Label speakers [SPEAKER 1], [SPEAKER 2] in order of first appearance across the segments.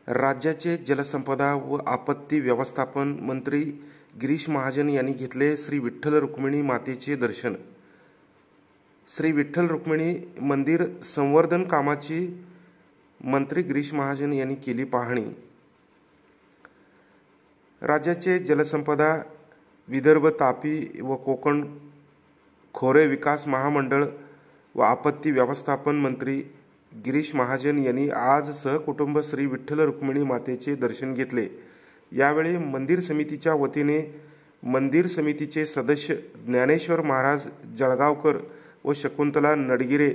[SPEAKER 1] राज्याचे जलसंपदा व आपत्ती व्यवस्थापन मंत्री गिरीश महाजन यांनी घेतले श्री विठ्ठल रुक्मिणी मातेचे दर्शन। श्री विठ्ठल रुक्मिणी मंदिर संवर्धन कामाची मंत्री गिरीश महाजन यांनी केली पाहणी। राज्याचे जलसंपदा विदर्भ, तापी व कोकण खोरे विकास महामंडळ व आपत्ती व्यवस्थापन मंत्री गिरीश महाजन यांनी आज सहकुटुंब श्री विठ्ठल रुक्मिणी मातेचे दर्शन घेतले। यावेळी मंदिर समितीच्या वतीने मंदिर समितीचे सदस्य ज्ञानेश्वर महाराज जळगावकर व शकुंतला नडगिरे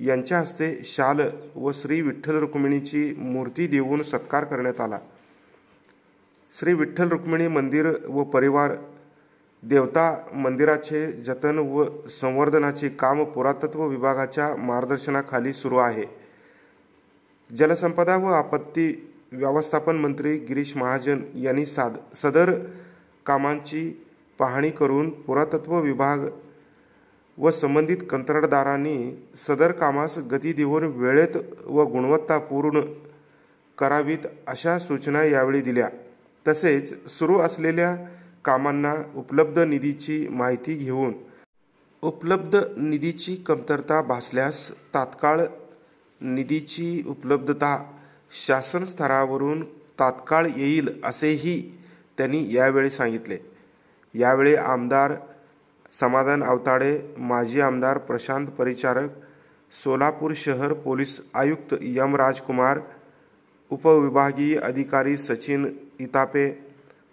[SPEAKER 1] यांच्या हस्ते शाल व श्री विठ्ठल रुक्मिणीची मूर्ती देऊन सत्कार करण्यात आला। श्री विठ्ठल रुक्मिणी मंदिर व परिवार देवता मंदिराचे जतन व संवर्धनाचे काम पुरातत्व विभागाच्या मार्गदर्शनाखाली सुरू आहे। जलसंपदा व आपत्ती व्यवस्थापन मंत्री गिरीश महाजन यांनी सदर कामांची पाहणी करून पुरातत्व विभाग व संबंधित कंत्राटदारांनी सदर कामास गती देऊन वेळेत व गुणवत्तापूर्ण करावीत अशा सूचना यावेळी दिल्या। तसेच सुरू असलेल्या कामांना उपलब्ध निधीची माहिती घेऊन उपलब्ध निधीची कमतरता भासल्यास तात्काळ निधीची उपलब्धता शासन स्तरावरून तात्काळ येईल असेही त्यांनी यावेळी सांगितले। यावेळी आमदार समाधान आवताडे, माजी आमदार प्रशांत परिचारक, सोलापूर शहर पोलीस आयुक्त एम राजकुमार, उपविभागीय अधिकारी सचिन इतापे,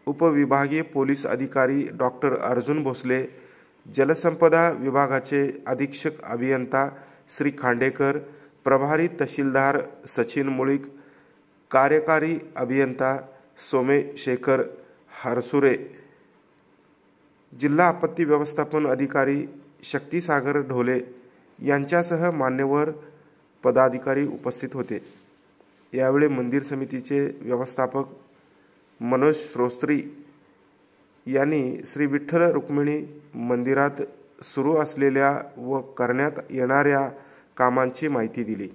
[SPEAKER 1] उपविभागीय पोलीस अधिकारी डॉक्टर अर्जुन भोसले, जलसंपदा विभागाचे अधीक्षक अभियंता श्री खांडेकर, प्रभारी तहसीलदार सचिन मुळीक, कार्यकारी अभियंता सोमेशेखर हरसुरे, जिल्हा आपत्ती व्यवस्थापन अधिकारी शक्तिसागर ढोले यांच्यासह मान्यवर पदाधिकारी उपस्थित होते। यावेळी मंदिर समितीचे व्यवस्थापक मनोज श्रोस्त्री यांनी श्री विठ्ठल रुक्मिणी मंदिरात सुरू असलेल्या व करण्यात येणाऱ्या कामांची माहिती दिली।